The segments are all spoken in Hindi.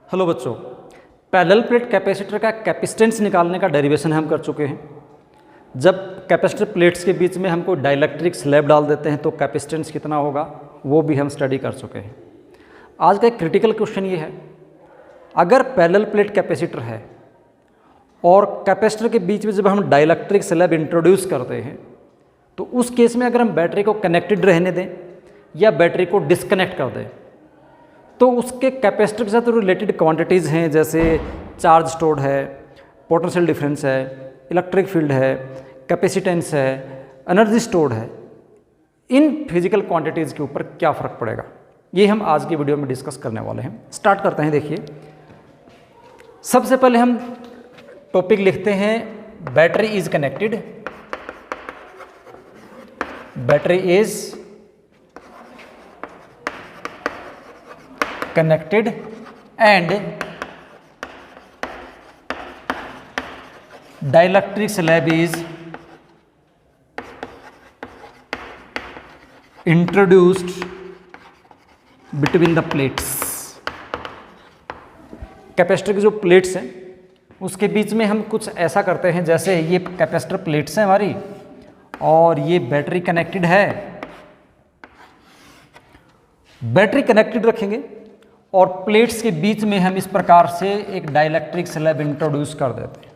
हेलो बच्चों, पैरेलल प्लेट कैपेसिटर का कैपेसिटेंस निकालने का डेरिवेशन हम कर चुके हैं। जब कैपेसिटर प्लेट्स के बीच में हमको डाइलेक्ट्रिक स्लैब डाल देते हैं तो कैपेसिटेंस कितना होगा वो भी हम स्टडी कर चुके हैं। आज का एक क्रिटिकल क्वेश्चन ये है, अगर पैरेलल प्लेट कैपेसिटर है और कैपेसिटर के बीच में जब हम डाइलेक्ट्रिक स्लैब इंट्रोड्यूस करते हैं तो उस केस में अगर हम बैटरी को कनेक्टेड रहने दें या बैटरी को डिस्कनेक्ट कर दें तो उसके कैपेसिटर के साथ रिलेटेड क्वांटिटीज़ हैं, जैसे चार्ज स्टोर्ड है, पोटेंशियल डिफरेंस है, इलेक्ट्रिक फील्ड है, कैपेसिटेंस है, एनर्जी स्टोर्ड है। इन फिजिकल क्वांटिटीज़ के ऊपर क्या फ़र्क पड़ेगा ये हम आज की वीडियो में डिस्कस करने वाले हैं। स्टार्ट करते हैं। देखिए, सबसे पहले हम टॉपिक लिखते हैं battery is connected. Battery is connected and dielectric slab is introduced between the plates। Capacitor की जो प्लेट्स हैं उसके बीच में हम कुछ ऐसा करते हैं, जैसे ये कैपेसिटर प्लेट्स हैं हमारी और ये बैटरी कनेक्टेड है। बैटरी कनेक्टेड रखेंगे और प्लेट्स के बीच में हम इस प्रकार से एक डाइलेक्ट्रिक स्लैब इंट्रोड्यूस कर देते हैं,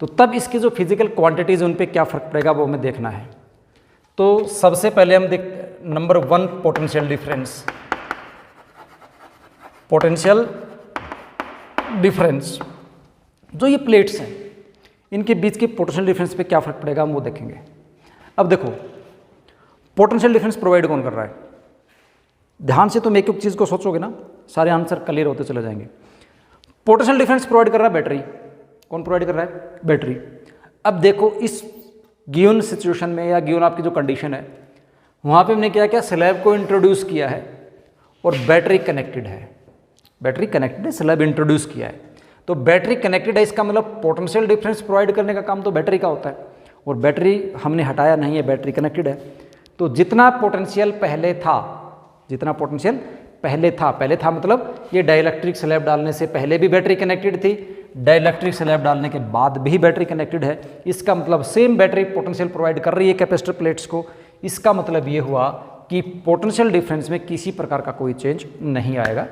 तो तब इसकी जो फिजिकल क्वांटिटीज़ उन पे क्या फ़र्क पड़ेगा वो हमें देखना है। तो सबसे पहले हम देखते number 1, potential difference. Potential difference, जो ये प्लेट्स हैं इनके बीच के पोटेंशियल डिफरेंस पे क्या फ़र्क पड़ेगा हम वो देखेंगे। अब देखो, पोटेंशियल डिफरेंस प्रोवाइड कौन कर रहा है? ध्यान से तुम एक एक चीज़ को सोचोगे ना, सारे आंसर क्लियर होते चले जाएंगे। पोटेंशियल डिफरेंस प्रोवाइड कर रहा है बैटरी। कौन प्रोवाइड कर रहा है? बैटरी। अब देखो, इस गिवन सिचुएशन में या गिवन आपकी जो कंडीशन है वहाँ पे हमने क्या किया, स्लैब को इंट्रोड्यूस किया है और बैटरी कनेक्टेड है। बैटरी कनेक्टेड है, स्लैब इंट्रोड्यूस किया है, तो बैटरी कनेक्टेड है, इसका मतलब पोटेंशियल डिफरेंस प्रोवाइड करने का काम तो बैटरी का होता है और बैटरी हमने हटाया नहीं है, बैटरी कनेक्टेड है। तो जितना पोटेंशियल पहले था, जितना पोटेंशियल पहले था मतलब ये डाइलेक्ट्रिक स्लैब डालने से पहले भी बैटरी कनेक्टेड थी, डाइलेक्ट्रिक स्लैब डालने के बाद भी बैटरी कनेक्टेड है। इसका मतलब सेम बैटरी पोटेंशियल प्रोवाइड कर रही है कैपेसिटर प्लेट्स को। इसका मतलब ये हुआ कि पोटेंशियल डिफरेंस में किसी प्रकार का कोई चेंज नहीं आएगा।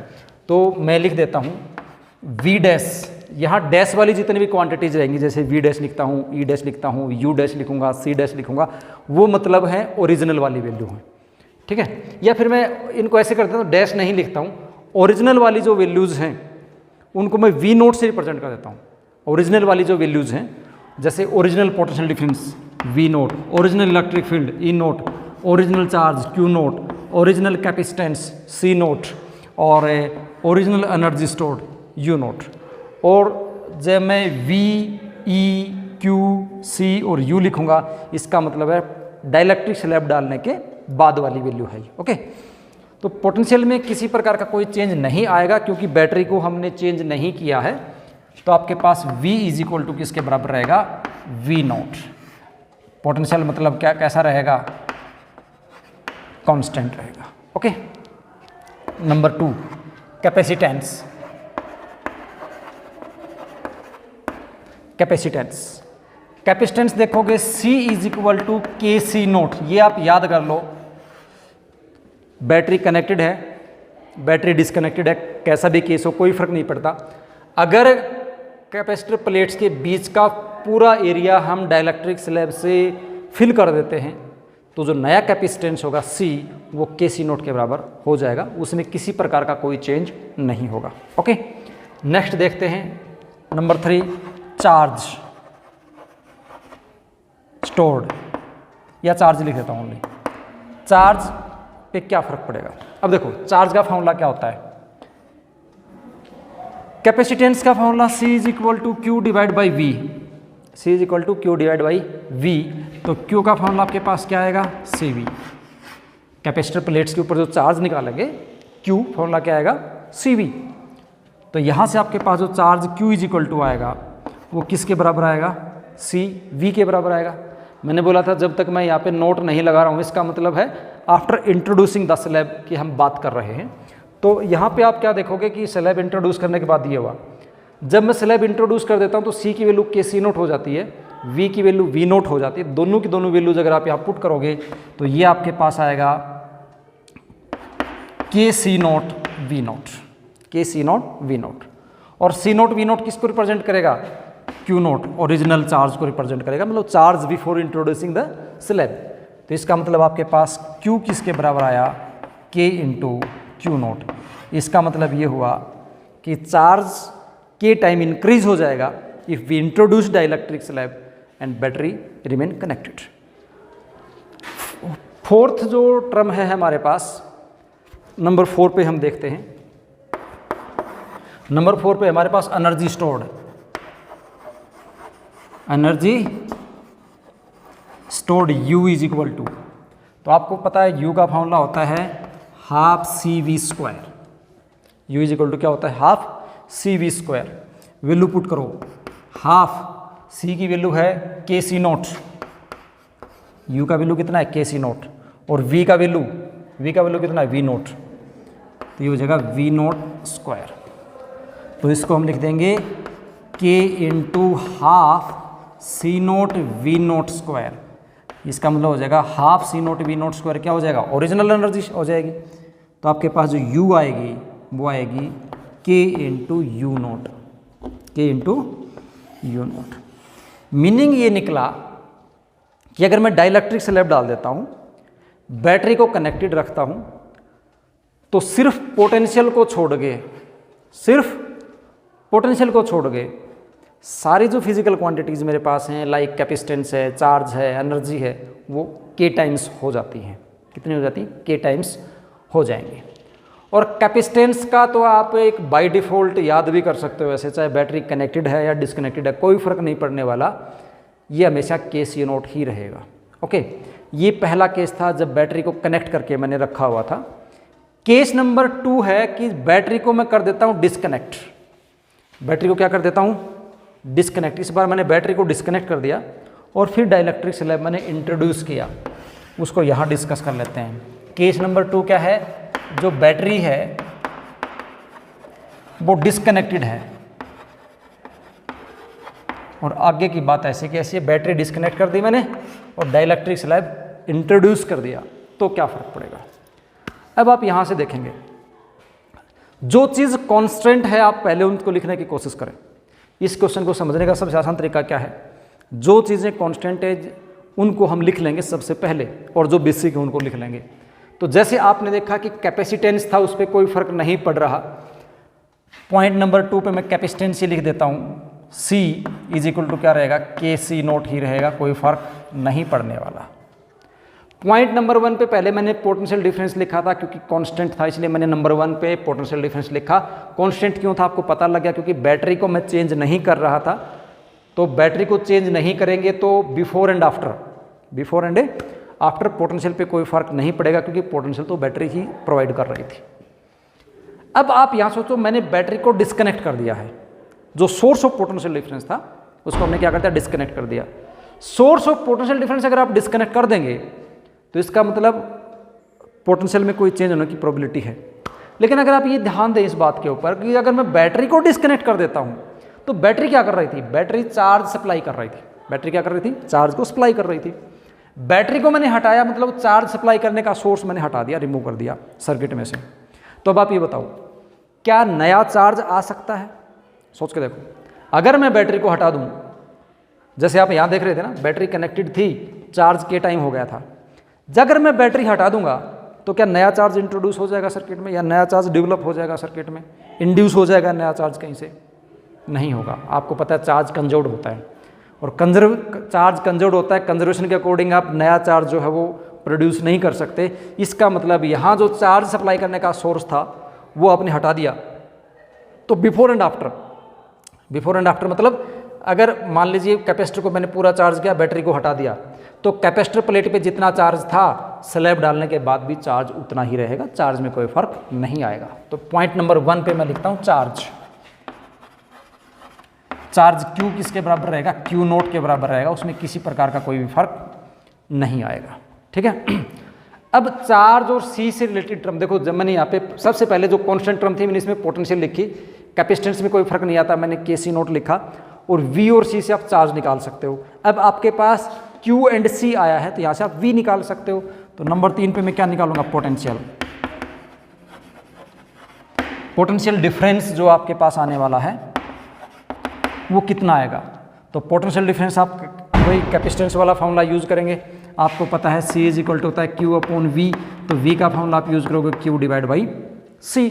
तो मैं लिख देता हूँ वी डैश, यहाँ डैश वाली जितनी भी क्वांटिटीज रहेंगी, जैसे वी डैश लिखता हूँ, ई डैश लिखता हूँ, यू डैश लिखूँगा, सी डैश लिखूँगा, वो मतलब है ओरिजिनल वाली वैल्यू है, ठीक है। या फिर मैं इनको ऐसे करता हूँ, डैश नहीं लिखता हूँ, ओरिजिनल वाली जो वैल्यूज़ हैं उनको मैं वी नोट से रिप्रेजेंट कर देता हूँ। ओरिजिनल वाली जो वैल्यूज़ हैं, जैसे original potential difference V naught, original electric field E naught, original charge Q naught, original capacitance C naught और original energy stored U naught. और जब मैं वी ई क्यू सी और यू लिखूँगा इसका मतलब है डाइलेक्ट्रिक स्लैब डालने के बाद वाली वैल्यू है। ओके, तो पोटेंशियल में किसी प्रकार का कोई चेंज नहीं आएगा क्योंकि बैटरी को हमने चेंज नहीं किया है। तो आपके पास V इज इक्वल टू किसके बराबर रहेगा? V not. पोटेंशियल मतलब क्या, कैसा रहेगा? कांस्टेंट रहेगा। Okay, number 2, capacitance. Capacitance, capacitance देखोगे C इज इक्वल टू के सी नोट। ये आप याद कर लो, बैटरी कनेक्टेड है, बैटरी डिसकनेक्टेड है, कैसा भी केस हो कोई फर्क नहीं पड़ता। अगर कैपेसिटर प्लेट्स के बीच का पूरा एरिया हम डाइलेक्ट्रिक स्लैब से फिल कर देते हैं तो जो नया कैपेसिटेंस होगा C वो के सी नोट के बराबर हो जाएगा, उसमें किसी प्रकार का कोई चेंज नहीं होगा। ओके, नेक्स्ट देखते हैं नंबर 3, चार्ज स्टोर्ड, या चार्ज लिख देता हूँ ओनली। चार्ज पे क्या फर्क पड़ेगा? अब देखो, चार्ज का फॉर्मूला क्या होता है? कैपेसिटेंस का formula C is equal to Q divide by V. C is equal to Q divide by V, तो Q का फॉर्मूला आपके पास क्या आएगा? CV। कैपेसिटर प्लेट्स के ऊपर जो चार्ज निकालेंगे Q फॉर्मूला क्या आएगा? CV। तो यहाँ से आपके पास जो charge Q is equal to आएगा वो किसके बराबर आएगा? CV के बराबर आएगा। मैंने बोला था जब तक मैं यहाँ पे नोट नहीं लगा रहा हूँ इसका मतलब है आफ्टर इंट्रोड्यूसिंग द स्लैब की हम बात कर रहे हैं। तो यहाँ पे आप क्या देखोगे कि स्लैब इंट्रोड्यूस करने के बाद ये हुआ, जब मैं स्लैब इंट्रोड्यूस कर देता हूँ तो सी की वैल्यू के सी नोट हो जाती है, वी की वैल्यू वी नोट हो जाती है। दोनों की दोनों वैल्यूज अगर आप यहाँ पुट करोगे तो ये आपके पास आएगा के सी नोट वी नोट, के सी नोट वी नोट। और सी नोट वी नोट किसको रिप्रेजेंट करेगा? क्यू नोट, ओरिजिनल चार्ज को रिप्रेजेंट करेगा, मतलब charge before introducing the slab. तो इसका मतलब आपके पास क्यू किसके बराबर आया? के इंटू क्यू नोट। इसका मतलब ये हुआ कि चार्ज के टाइम इंक्रीज हो जाएगा if we introduce dielectric slab and battery remain connected. Fourth जो टर्म है हमारे पास, नंबर 4 पे हम देखते हैं। नंबर 4 पे हमारे पास energy stored, energy stored U is equal to, तो आपको पता है U का फॉर्मूला होता है half C V square. U is equal to क्या होता है? Half C V square. Value put करो, हाफ C की वैल्यू है के सी नोट, U का वैल्यू कितना है? के सी नोट, और V का वैल्यू कितना है? V naught. तो ये हो जाएगा वी नोट स्क्वायर। तो इसको हम लिख देंगे के into half C naught V naught square. इसका मतलब हो जाएगा half C naught V naught square क्या हो जाएगा? ओरिजिनल एनर्जी हो जाएगी। तो आपके पास जो U आएगी वो आएगी के इंटू यू नोट, के इंटू यू नोट। मीनिंग ये निकला कि अगर मैं डाइलेक्ट्रिक स्लैब डाल देता हूँ, बैटरी को कनेक्टेड रखता हूँ, तो सिर्फ पोटेंशियल को छोड़ के सारी जो फिजिकल क्वांटिटीज़ मेरे पास हैं, लाइक कैपेसिटेंस है, चार्ज है, एनर्जी है, वो के टाइम्स हो जाती हैं। कितनी हो जाती? के टाइम्स हो जाएंगे। और कैपेसिटेंस का तो आप एक बाय डिफ़ॉल्ट याद भी कर सकते हो, वैसे चाहे बैटरी कनेक्टेड है या डिसकनेक्टेड है, कोई फ़र्क नहीं पड़ने वाला, ये हमेशा के सी नोट ही रहेगा। ओके, ये पहला केस था जब बैटरी को कनेक्ट करके मैंने रखा हुआ था। केस नंबर 2 है कि बैटरी को मैं कर देता हूँ डिस्कनेक्ट। बैटरी को क्या कर देता हूँ? डिस्कनेक्ट। इस बार मैंने बैटरी को डिस्कनेक्ट कर दिया और फिर डाइलेक्ट्रिक स्लैब मैंने इंट्रोड्यूस किया, उसको यहाँ डिस्कस कर लेते हैं। केस नंबर 2 क्या है? जो बैटरी है वो डिस्कनेक्टेड है, और आगे की बात ऐसे कि ऐसे बैटरी डिस्कनेक्ट कर दी मैंने और डाइलेक्ट्रिक स्लैब इंट्रोड्यूस कर दिया, तो क्या फ़र्क पड़ेगा? अब आप यहाँ से देखेंगे, जो चीज़ कांस्टेंट है आप पहले उनको लिखने की कोशिश करें। इस क्वेश्चन को समझने का सबसे आसान तरीका क्या है? जो चीज़ें कांस्टेंट है उनको हम लिख लेंगे सबसे पहले, और जो बेसिक है उनको लिख लेंगे। तो जैसे आपने देखा कि कैपेसिटेंस था, उस पर कोई फर्क नहीं पड़ रहा। पॉइंट नंबर 2 पे मैं कैपेसिटेंस ही लिख देता हूँ, C इज इक्वल टू क्या रहेगा? के सी नोट ही रहेगा, कोई फर्क नहीं पड़ने वाला। पॉइंट नंबर 1 पे पहले मैंने पोटेंशियल डिफरेंस लिखा था, क्योंकि कांस्टेंट था इसलिए मैंने नंबर 1 पे पोटेंशियल डिफरेंस लिखा। कांस्टेंट क्यों था आपको पता लग गया, क्योंकि बैटरी को मैं चेंज नहीं कर रहा था। तो बैटरी को चेंज नहीं करेंगे तो बिफोर एंड आफ्टर पोटेंशियल पे कोई फर्क नहीं पड़ेगा, क्योंकि पोटेंशियल तो बैटरी ही प्रोवाइड कर रही थी। अब आप यहाँ सोचो, मैंने बैटरी को डिस्कनेक्ट कर दिया है, जो सोर्स ऑफ पोटेंशियल डिफरेंस था उसको हमने क्या कर दिया? डिस्कनेक्ट कर दिया। सोर्स ऑफ पोटेंशियल डिफरेंस अगर आप डिस्कनेक्ट कर देंगे तो इसका मतलब पोटेंशियल में कोई चेंज होने की प्रोबेबिलिटी है। लेकिन अगर आप ये ध्यान दें इस बात के ऊपर कि अगर मैं बैटरी को डिस्कनेक्ट कर देता हूँ तो बैटरी क्या कर रही थी? बैटरी चार्ज सप्लाई कर रही थी। बैटरी क्या कर रही थी? चार्ज को सप्लाई कर रही थी। बैटरी को मैंने हटाया, मतलब चार्ज सप्लाई करने का सोर्स मैंने हटा दिया, रिमूव कर दिया सर्किट में से। तो अब आप ये बताओ, क्या नया चार्ज आ सकता है? सोच के देखो, अगर मैं बैटरी को हटा दूं, जैसे आप यहाँ देख रहे थे ना, बैटरी कनेक्टेड थी, चार्ज के टाइम हो गया था। अगर मैं बैटरी हटा दूंगा तो क्या नया चार्ज इंट्रोड्यूस हो जाएगा सर्किट में, या नया चार्ज डेवलप हो जाएगा सर्किट में, इंड्यूस हो जाएगा नया चार्ज कहीं से? नहीं होगा। आपको पता है चार्ज कंजर्व्ड होता है, और चार्ज कंजर्व्ड होता है, कंजर्वेशन के अकॉर्डिंग आप नया चार्ज जो है वो प्रोड्यूस नहीं कर सकते। इसका मतलब यहाँ जो चार्ज सप्लाई करने का सोर्स था वो आपने हटा दिया। तो बिफोर एंड आफ्टर मतलब अगर मान लीजिए कैपेसिटर को मैंने पूरा चार्ज किया, बैटरी को हटा दिया, तो कैपेसिटर प्लेट पे जितना चार्ज था स्लैब डालने के बाद भी चार्ज उतना ही रहेगा, चार्ज में कोई फर्क नहीं आएगा। तो पॉइंट नंबर 1 पे मैं लिखता हूँ चार्ज Q किसके बराबर रहेगा? Q नोट के बराबर रहेगा, उसमें किसी प्रकार का कोई भी फर्क नहीं आएगा। ठीक है। अब चार्ज और सी से रिलेटेड टर्म देखो, जब मैंने यहाँ पे सबसे पहले जो कांस्टेंट टर्म थी मैंने इसमें पोटेंशियल लिखी, कैपेसिटेंस में कोई फर्क नहीं आता, मैंने के सी नोट लिखा, और वी और सी से आप चार्ज निकाल सकते हो। अब आपके पास क्यू एंड सी आया है तो यहाँ से आप वी निकाल सकते हो। तो नंबर 3 पे मैं क्या निकालूंगा, पोटेंशियल। पोटेंशियल डिफरेंस जो आपके पास आने वाला है वो कितना आएगा, तो पोटेंशियल डिफरेंस आप वही कैपेसिटेंस वाला फॉर्मूला यूज करेंगे। आपको पता है C इज इक्वल टू होता है Q अपॉन V, तो V का फॉर्मूला आप यूज करोगे Q divide by C।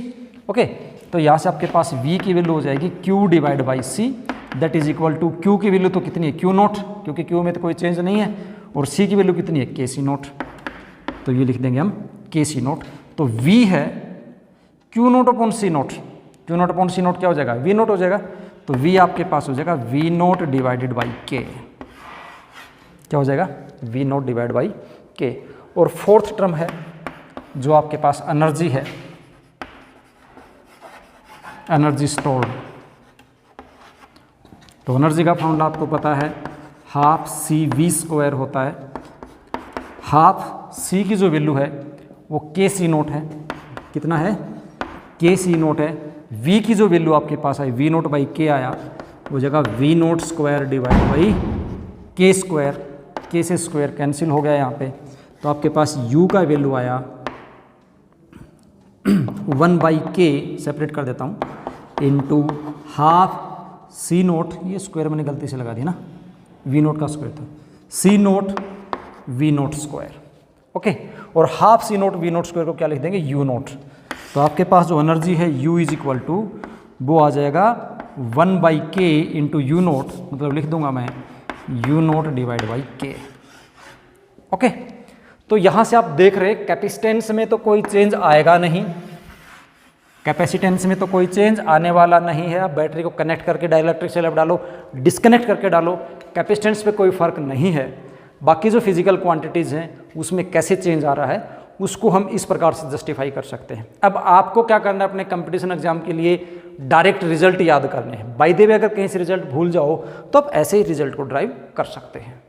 Okay, तो यहाँ से आपके पास V की वैल्यू हो जाएगी Q divide by C, that is equal to Q की वैल्यू तो कितनी है Q नोट, क्योंकि Q में तो कोई चेंज नहीं है, और C की वैल्यू कितनी है KC नोट, तो ये लिख देंगे हम KC नोट। तो V है Q naught upon C note, Q naught upon C note क्या हो जाएगा, V नोट हो जाएगा, तो V आपके पास हो जाएगा V note divided by K, क्या हो जाएगा V note divide by K। और फोर्थ टर्म है जो आपके पास एनर्जी है, एनर्जी स्टोर्ड, तो एनर्जी का फॉर्मूला आपको पता है हाफ CV² होता है। हाफ C की जो वैल्यू है वो KC नोट है, कितना है KC नोट है। V की जो वैल्यू आपके पास आई V नोट बाई K आया, वो जगह V naught square divide by K square, K से स्क्वायर कैंसिल हो गया यहाँ पे, तो आपके पास U का वैल्यू आया 1/K, सेपरेट कर देता हूँ, इंटू हाफ C नोट, ये स्क्वायर मैंने गलती से लगा दी ना, V नोट का स्क्वायर था, C naught V naught square. Okay, और half C naught V naught square को क्या लिख देंगे U नोट। तो आपके पास जो एनर्जी है U इज इक्वल टू वो आ जाएगा 1/K इंटू U नोट, मतलब लिख दूंगा मैं U note divide by K। Okay, तो यहाँ से आप देख रहे कैपेसिटेंस में तो कोई चेंज आएगा नहीं, कैपेसिटेंस में तो कोई चेंज आने वाला नहीं है। आप बैटरी को कनेक्ट करके डाइलेक्ट्रिक सेल डालो, डिस्कनेक्ट करके डालो, कैपेसिटेंस पे कोई फर्क नहीं है। बाकी जो फिजिकल क्वांटिटीज़ हैं उसमें कैसे चेंज आ रहा है उसको हम इस प्रकार से जस्टिफाई कर सकते हैं। अब आपको क्या करना है, अपने कंपटीशन एग्जाम के लिए डायरेक्ट रिजल्ट याद करने हैं। बाय द वे अगर कहीं से रिजल्ट भूल जाओ तो आप ऐसे ही रिजल्ट को ड्राइव कर सकते हैं।